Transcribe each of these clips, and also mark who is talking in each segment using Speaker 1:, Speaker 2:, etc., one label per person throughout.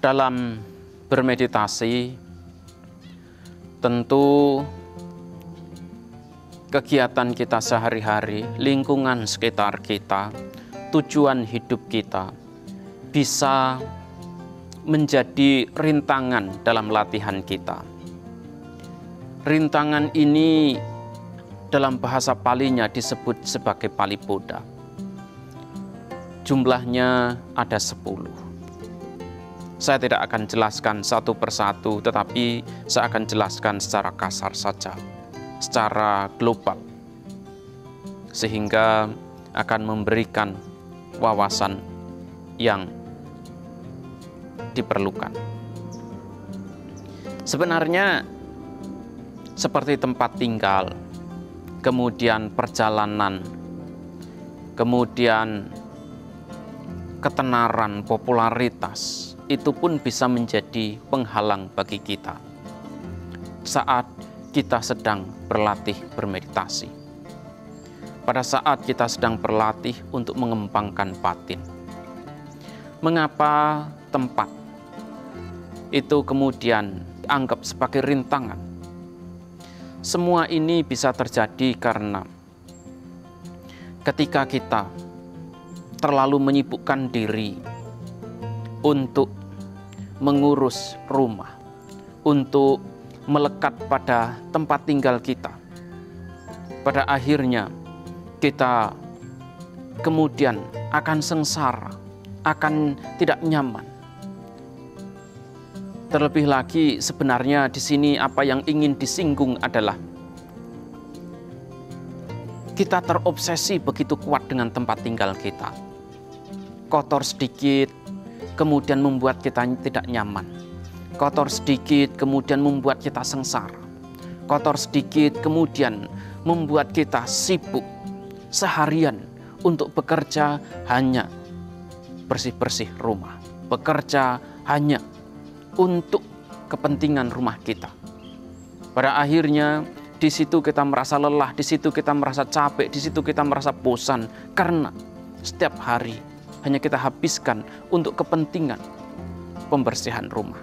Speaker 1: Dalam bermeditasi, tentu kegiatan kita sehari-hari, lingkungan sekitar kita, tujuan hidup kita bisa menjadi rintangan dalam latihan kita. Rintangan ini dalam bahasa Palinya disebut sebagai palipoda. Jumlahnya ada 10. Saya tidak akan jelaskan satu persatu, tetapi saya akan jelaskan secara kasar saja, secara global, sehingga akan memberikan wawasan yang diperlukan. Sebenarnya seperti tempat tinggal, kemudian perjalanan, kemudian ketenaran, popularitas, itu pun bisa menjadi penghalang bagi kita saat kita sedang berlatih bermeditasi. Pada saat kita sedang berlatih untuk mengembangkan batin. Mengapa tempat itu kemudian dianggap sebagai rintangan? Semua ini bisa terjadi karena ketika kita terlalu menyibukkan diri untuk mengurus rumah, untuk melekat pada tempat tinggal kita, pada akhirnya kita kemudian akan sengsara, akan tidak nyaman. Terlebih lagi, sebenarnya di sini apa yang ingin disinggung adalah kita terobsesi begitu kuat dengan tempat tinggal kita. Kotor sedikit, kemudian membuat kita tidak nyaman. Kotor sedikit, kemudian membuat kita sengsara. Kotor sedikit, kemudian membuat kita sibuk seharian untuk bekerja hanya bersih-bersih rumah. Bekerja hanya untuk kepentingan rumah kita. Pada akhirnya, di situ kita merasa lelah, di situ kita merasa capek, di situ kita merasa bosan. Karena setiap hari hanya kita habiskan untuk kepentingan pembersihan rumah.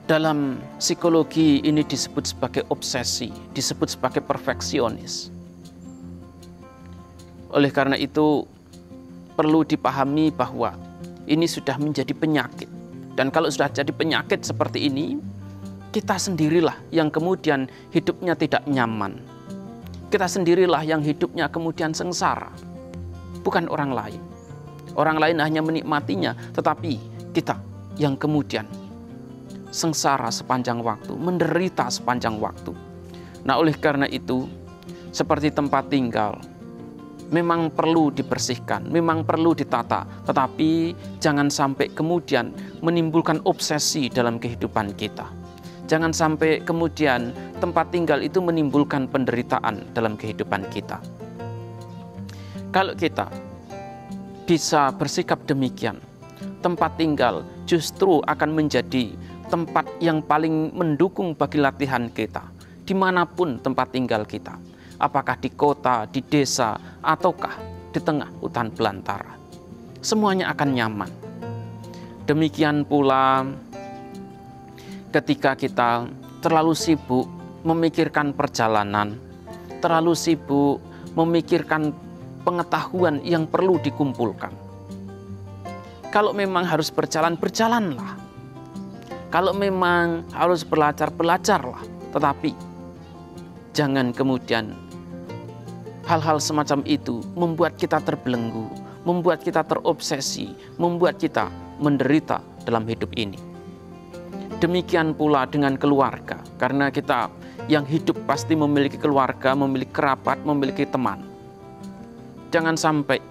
Speaker 1: Dalam psikologi ini disebut sebagai obsesi, disebut sebagai perfeksionis. Oleh karena itu, perlu dipahami bahwa ini sudah menjadi penyakit. Dan kalau sudah jadi penyakit seperti ini, kita sendirilah yang kemudian hidupnya tidak nyaman. Kita sendirilah yang hidupnya kemudian sengsara, bukan orang lain. Orang lain hanya menikmatinya, tetapi kita yang kemudian sengsara sepanjang waktu, menderita sepanjang waktu. Nah, oleh karena itu, seperti tempat tinggal, memang perlu dibersihkan, memang perlu ditata, tetapi jangan sampai kemudian menimbulkan obsesi dalam kehidupan kita. Jangan sampai kemudian tempat tinggal itu menimbulkan penderitaan dalam kehidupan kita. Kalau kita bisa bersikap demikian, tempat tinggal justru akan menjadi tempat yang paling mendukung bagi latihan kita, dimanapun tempat tinggal kita. Apakah di kota, di desa, ataukah di tengah hutan belantara. Semuanya akan nyaman. Demikian pula ketika kita terlalu sibuk memikirkan perjalanan, terlalu sibuk memikirkan pengetahuan yang perlu dikumpulkan. Kalau memang harus berjalan, berjalanlah. Kalau memang harus belajar, belajarlah. Tetapi jangan kemudian hal-hal semacam itu membuat kita terbelenggu, membuat kita terobsesi, membuat kita menderita dalam hidup ini. Demikian pula dengan keluarga, karena kita yang hidup pasti memiliki keluarga, memiliki kerabat, memiliki teman. Jangan sampai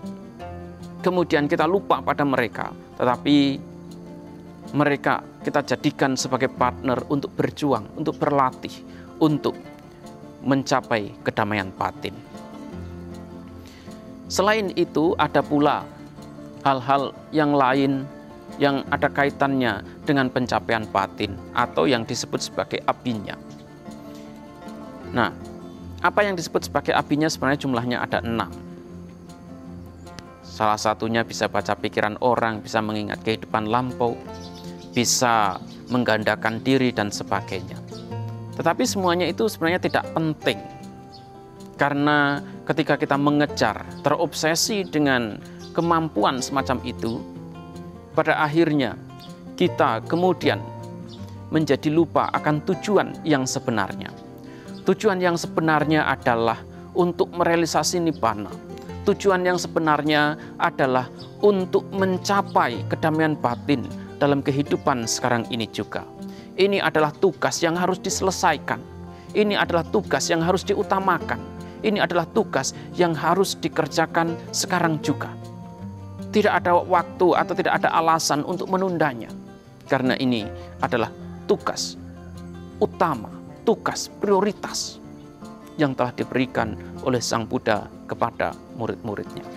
Speaker 1: kemudian kita lupa pada mereka, tetapi mereka kita jadikan sebagai partner untuk berjuang, untuk berlatih, untuk mencapai kedamaian batin. Selain itu, ada pula hal-hal yang lain yang ada kaitannya dengan pencapaian batin atau yang disebut sebagai abinya. Nah, apa yang disebut sebagai abinya sebenarnya jumlahnya ada 6. Salah satunya bisa baca pikiran orang, bisa mengingat kehidupan lampau, bisa menggandakan diri dan sebagainya. Tetapi semuanya itu sebenarnya tidak penting. Karena ketika kita mengejar, terobsesi dengan kemampuan semacam itu, pada akhirnya kita kemudian menjadi lupa akan tujuan yang sebenarnya. Tujuan yang sebenarnya adalah untuk merealisasi nibbana. Tujuan yang sebenarnya adalah untuk mencapai kedamaian batin dalam kehidupan sekarang ini juga. Ini adalah tugas yang harus diselesaikan. Ini adalah tugas yang harus diutamakan. Ini adalah tugas yang harus dikerjakan sekarang juga. Tidak ada waktu atau tidak ada alasan untuk menundanya. Karena ini adalah tugas utama, tugas prioritas yang telah diberikan oleh Sang Buddha kepada murid-muridnya.